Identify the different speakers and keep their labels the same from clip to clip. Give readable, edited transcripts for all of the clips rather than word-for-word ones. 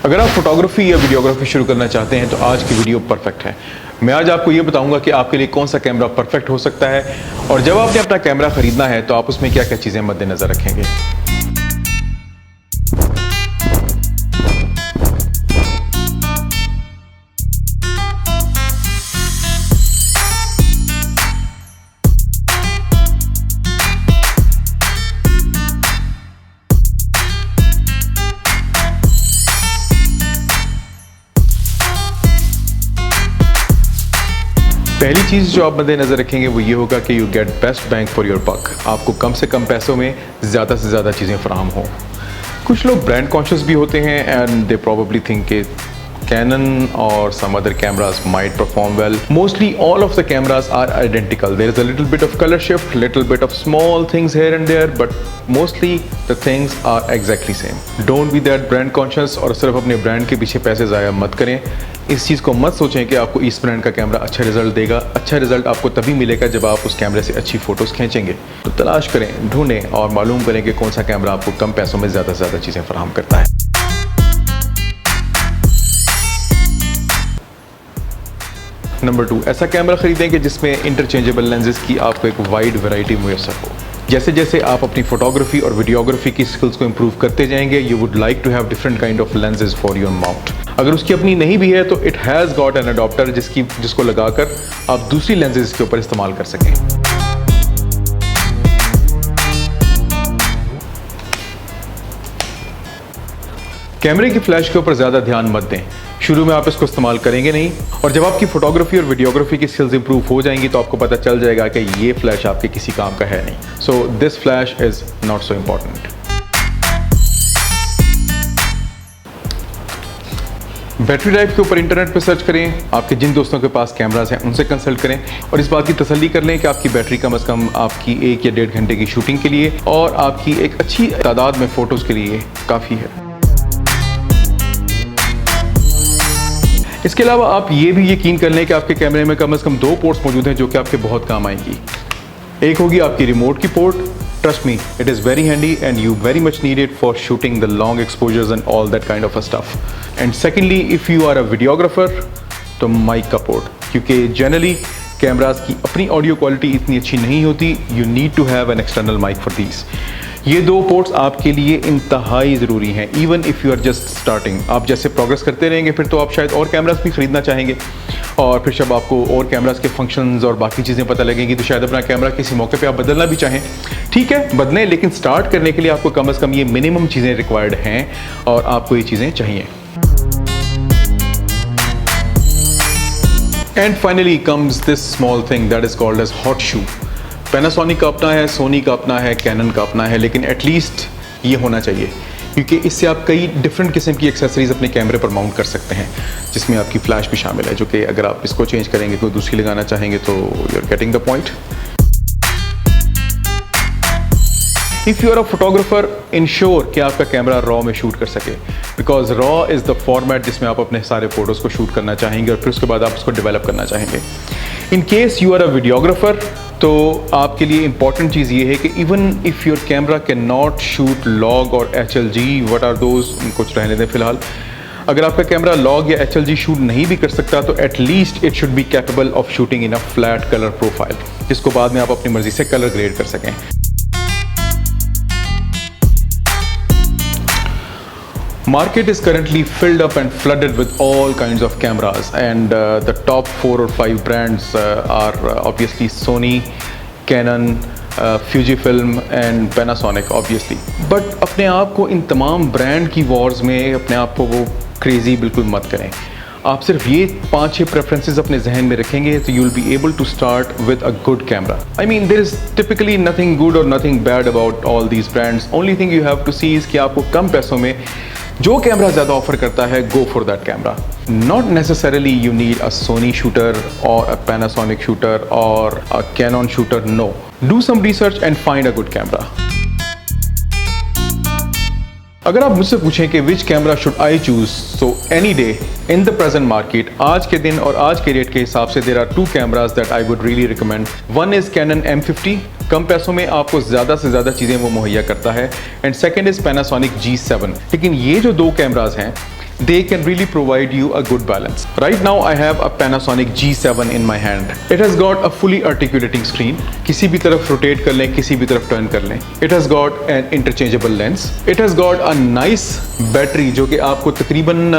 Speaker 1: अगर आप फोटोग्राफी या वीडियोग्राफी शुरू करना चाहते हैं तो आज की वीडियो परफेक्ट है। मैं आज आपको ये बताऊंगा कि आपके लिए कौन सा कैमरा परफेक्ट हो सकता है और जब आपने अपना कैमरा खरीदना है तो आप उसमें क्या क्या चीज़ें मद्देनजर रखेंगे। पहली चीज़ जो आप मद्देनजर रखेंगे वो ये होगा कि you get best bang for your buck. आपको कम से कम पैसों में ज़्यादा से ज़्यादा चीज़ें फराहम हो। कुछ लोग ब्रांड कॉन्शियस भी होते हैं एंड दे प्रोबेबली थिंक कि Canon or some other cameras might perform well. Mostly all of the cameras are identical. There is a little bit of color shift, little bit of small things here and there, but mostly the things are exactly same. Don't be that brand conscious और सिर्फ अपने brand के पीछे पैसे ज़ाया मत करें। इस चीज़ को मत सोचें कि आपको इस ब्रांड का कैमरा अच्छा रिजल्ट देगा। अच्छा रिजल्ट आपको तभी मिलेगा जब आप उस कैमरे से अच्छी फोटोज़ खींचेंगे। तो तलाश करें, ढूंढें और मालूम करें कि कौन सा कैमरा आपको कम पैसों में ज़्यादा से ज़्यादा चीज़ें फराहम करता है। नंबर 2, ऐसा कैमरा खरीदें कि जिसमें इंटरचेंजेबल लेंसेज की आपको एक वाइड वैरायटी मुयसर हो। जैसे जैसे आप अपनी फोटोग्राफी और वीडियोग्राफी की स्किल्स को इंप्रूव करते जाएंगे, you would like to have different kind of lenses for your mount. अगर उसकी अपनी नहीं भी है तो it has got an adapter जिसको लगाकर आप दूसरी लेंसेज के ऊपर इस्तेमाल कर सकें। कैमरे की फ्लैश के ऊपर ज़्यादा ध्यान मत दें। शुरू में आप इसको इस्तेमाल करेंगे नहीं और जब आपकी फोटोग्राफी और वीडियोग्राफी की स्किल्स इंप्रूव हो जाएंगी तो आपको पता चल जाएगा कि ये फ्लैश आपके किसी काम का है नहीं। So this flash is not so important. Battery life के ऊपर इंटरनेट पे सर्च करें, आपके जिन दोस्तों के पास कैमराज हैं उनसे कंसल्ट करें और इस बात की तसल्ली कर लें कि आपकी बैटरी कम से कम आपकी 1 या 1.5 घंटे की शूटिंग के लिए और आपकी एक अच्छी तादाद में फ़ोटोज़ के लिए काफ़ी है। इसके अलावा आप ये भी यकीन कर लें कि आपके कैमरे में कम से कम 2 पोर्ट्स मौजूद हैं जो कि आपके बहुत काम आएंगी। एक होगी आपकी रिमोट की port. Trust me, it is very handy and you very much need it for shooting the long exposures and all that kind of a stuff. And secondly, if you are a videographer तो mic का port, क्योंकि generally cameras की अपनी audio quality इतनी अच्छी नहीं होती। You need to have an external mic for these. ये 2 पोर्ट्स आपके लिए इंतहाई ज़रूरी हैं। Even if you are just starting, आप जैसे प्रोग्रेस करते रहेंगे फिर तो आप शायद और कैमरास भी ख़रीदना चाहेंगे और फिर जब आपको और कैमरास के फंक्शंस और बाकी चीज़ें पता लगेंगी तो शायद अपना कैमरा किसी मौके पे आप बदलना भी चाहें। ठीक है, बदलें, लेकिन स्टार्ट करने के लिए आपको कम से कम ये मिनिमम चीज़ें रिक्वायर्ड हैं और आपको ये चीज़ें चाहिए। And finally comes this small thing that is called as hot shoe. Panasonic का अपना है, सोनी का अपना है, कैनन का अपना है, लेकिन एटलीस्ट ये होना चाहिए क्योंकि इससे आप कई डिफरेंट किस्म की एक्सेसरीज अपने कैमरे पर माउंट कर सकते हैं जिसमें आपकी फ्लैश भी शामिल है, जो कि अगर आप इसको चेंज करेंगे कोई दूसरी लगाना चाहेंगे तो you are getting the point. If you are a photographer, ensure कि आपका कैमरा रॉ में शूट कर सके, because raw is the format जिसमें आप अपने सारे फोटोज़ को शूट करना चाहेंगे और फिर उसके बाद आप उसको डेवलप करना चाहेंगे। In case you are a videographer तो आपके लिए इंपॉर्टेंट चीज़ ये है कि even if your camera can not shoot log और HLG, व्हाट आर दोज, कुछ रहने दें फिलहाल। अगर आपका कैमरा लॉग या HLG शूट नहीं भी कर सकता तो at least it should be capable of shooting in a flat colour profile, जिसको बाद में आप अपनी मर्जी से कलर ग्रेड कर सकें। Market is currently filled up and flooded with all kinds of cameras and the top 4 or 5 brands are obviously Sony, Canon, Fujifilm and Panasonic obviously. But अपने आप को इन तमाम ब्रांड की वॉर्स में अपने आप को वो क्रेजी बिल्कुल मत करें। आप सिर्फ ये 5-6 प्रेफरेंसेस अपने जहन में रखेंगे तो you will be able to start with a good camera. I mean there is typically nothing good और nothing bad about all these brands. Only thing you have to see is कि आपको कम पैसों में जो कैमरा ज़्यादा offer करता है, go for that camera. Not necessarily you need a Sony shooter और अ पैनासोनिक शूटर और a Canon shooter, no. Do some research and find a good camera. अगर आप मुझसे पूछें कि which camera should I choose, so any day in the present market, आज के दिन और आज के रेट के हिसाब से there are 2 cameras that I would really recommend. One is Canon M50, कम पैसों में आपको ज़्यादा से ज़्यादा चीज़ें वो मुहैया करता है, and second is Panasonic G7। लेकिन ये जो 2 कैमराज हैं they can really provide you a good balance. Right now I have a Panasonic G7 in my hand. It has got a fully articulating screen. किसी भी तरफ rotate कर लें, किसी भी तरफ turn कर लें. It has got an interchangeable lens. It has got a nice battery जो कि आपको तकरीबन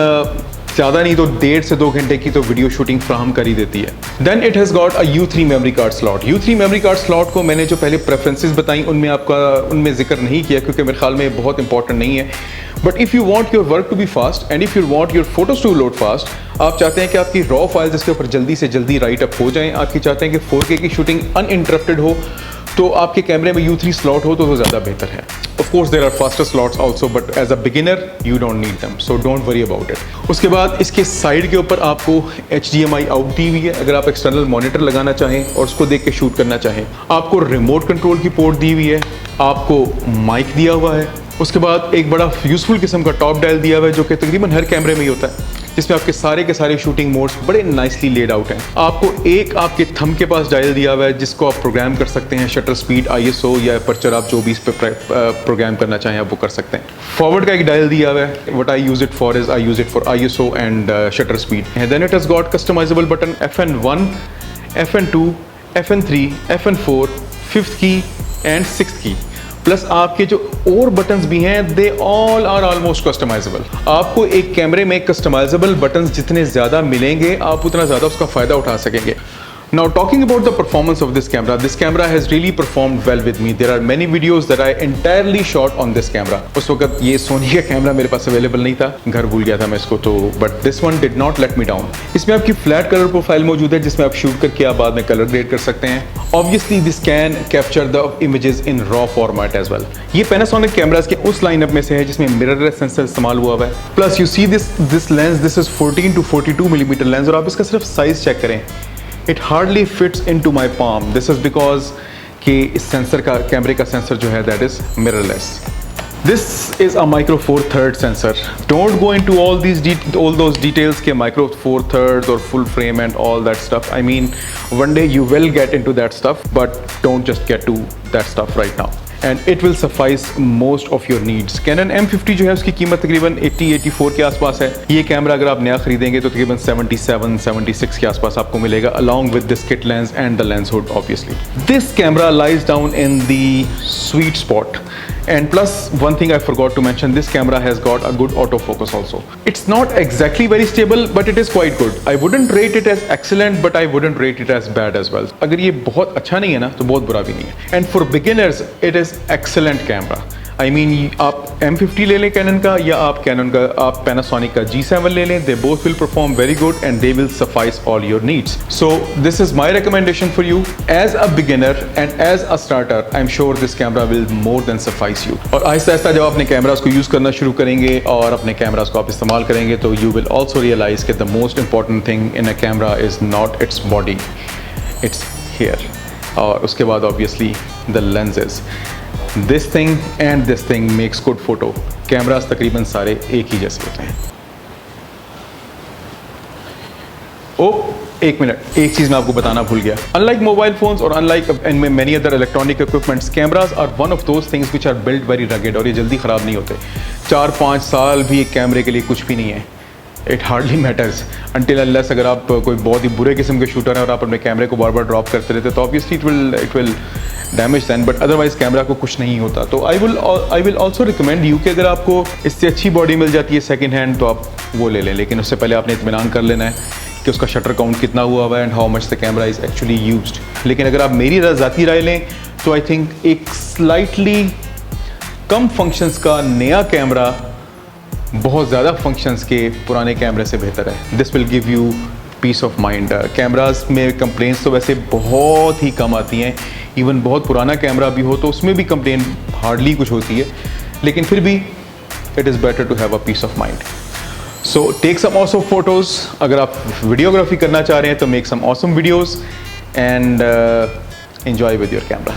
Speaker 1: ज़्यादा नहीं तो 1.5 से 2 घंटे की तो वीडियो शूटिंग फ्राहम कर ही देती है. Then it has got a U3 memory card slot. U3 memory card slot को मैंने जो पहले प्रेफरेंसेस बताई उनमें जिक्र नहीं किया क्योंकि मेरे ख्याल में बहुत इंपॉर्टेंट नहीं है. But if you want your work to be fast and if you want your photos to load fast, आप चाहते हैं कि आपकी रॉ फाइल्स इसके ऊपर जल्दी से जल्दी राइट अप हो जाएं, आपकी चाहते हैं कि 4K की शूटिंग अनइंटरप्टेड हो, तो आपके कैमरे में U3 स्लॉट हो तो वो ज़्यादा बेहतर है. Of course there are faster slots also, but as a beginner you don't need them, so don't worry about it. उसके बाद इसके साइड के ऊपर आपको HDMI आउट दी हुई है. अगर आप एक्सटर्नल मॉनिटर लगाना चाहें और उसको देख के शूट करना चाहें, आपको रिमोट कंट्रोल की पोर्ट दी हुई है, आपको माइक दिया हुआ है. उसके बाद एक बड़ा यूजफुल किस्म का टॉप डायल दिया हुआ है जो कि तकरीबन हर कैमरे में ही होता है, जिसमें आपके सारे के सारे शूटिंग मोड्स बड़े नाइसली लेड आउट हैं. आपको एक आपके थंब के पास डायल दिया हुआ है जिसको आप प्रोग्राम कर सकते हैं, शटर स्पीड, ISO या अपर्चर, आप जो भी इस पर प्रोग्राम करना चाहें आप वो कर सकते हैं. फॉरवर्ड का एक डायल दिया हुआ है. What I use it for is I use it for ISO and shutter speed. Then it has got customisable button FN1, FN2, FN3, FN4, 5th की एंड 6th की. प्लस आपके जो और बटन्स भी हैं they all are almost customisable. आपको एक कैमरे में कस्टमाइजेबल बटन्स जितने ज़्यादा मिलेंगे आप उतना ज़्यादा उसका फ़ायदा उठा सकेंगे. Now talking about the performance of this camera has really performed well with me. There are many videos that I entirely shot on this camera. उस वक्त ये सोनी का कैमरा मेरे पास अवेलेबल नहीं था, घर भूल गया था मैं इसको, तो but this one did not let me down. इसमें आपकी फ्लैट कलर प्रोफाइल मौजूद है जिसमें आप शूट करके आप बाद में कलर ग्रेड कर सकते हैं. Obviously this can capture the images in raw format as well. ये Panasonic कैमरास के उस लाइनअप में से है जिसमें मिररलेस सेंसर इस्तेमाल हुआ है. Plus you see this lens, this is 14 to 42 millimetre lens और आप इसका सिर्फ साइज चेक करें. It hardly fits into my palm. This is because कि इस सेंसर का कैमरे का सेंसर जो है that is mirrorless. This is a micro four thirds sensor. Don't go into all those details के micro four thirds or full frame and all that stuff. I mean, one day you will get into that stuff, but don't just get to that stuff right now. And it will suffice most of your needs. Canon M50 जो है उसकी कीमत तकरीबन 80-84 के आसपास है. ये camera अगर आप नया खरीदेंगे तो तकरीबन 77-76 के आसपास आपको मिलेगा along with this kit lens and the lens hood obviously. This camera lies down in the sweet spot. And plus one thing I forgot to mention, this camera has got a good autofocus also. It's not exactly very stable but it is quite good. I wouldn't rate it as excellent but I wouldn't rate it as bad as well. अगर ये बहुत अच्छा नहीं है ना तो बहुत बुरा भी नहीं है. And for beginners it is excellent camera. I mean आप M50 ले लें Canon का या आप Panasonic का G7 ले लें, they both will perform very good and they will suffice all your needs. So this is my recommendation for you as a beginner and as a starter. I'm sure this camera will more than suffice you. और आहिस्ता आहिस्ता जब अपने cameras को use करना शुरू करेंगे और अपने cameras को आप इस्तेमाल करेंगे तो you will also realize that the most important thing in a camera is not its body, it's here. और उसके बाद obviously the lenses. This thing and this thing makes good photo. Cameras तकरीबन सारे एक ही जैसे होते हैं. एक मिनट, एक चीज़ मैं आपको बताना भूल गया. Unlike mobile phones और unlike many other electronic equipments, cameras are one of those things which are built very rugged और ये जल्दी ख़राब नहीं होते. 4-5 साल भी एक कैमरे के लिए कुछ भी नहीं है. It hardly matters until unless अगर आप कोई बहुत ही बुरे किस्म के शूटर हैं और आप अपने कैमरे को बार बार ड्रॉप करते रहते तो obviously it will damage then, but otherwise camera को कुछ नहीं होता. तो I will also recommend you कि अगर आपको इससे अच्छी बॉडी मिल जाती है सेकंड हैंड तो आप वो ले लें, लेकिन उससे पहले आपने इत्मीनान कर लेना है कि उसका शटर काउंट कितना हुआ है and how much the camera is actually used. लेकिन अगर आप मेरी ज़ाती राय लें तो आई थिंक एक स्लाइटली कम फंक्शंस का नया कैमरा बहुत ज़्यादा फंक्शंस के पुराने कैमरे से बेहतर है. This will give you peace of mind. Cameras में कंप्लेंट्स तो वैसे बहुत ही कम आती हैं. इवन बहुत पुराना कैमरा भी हो तो उसमें भी कंप्लेंट हार्डली कुछ होती है, लेकिन फिर भी it is better to have a peace of mind. So take some awesome photos. अगर आप वीडियोग्राफी करना चाह रहे हैं तो make some awesome videos and enjoy with your camera.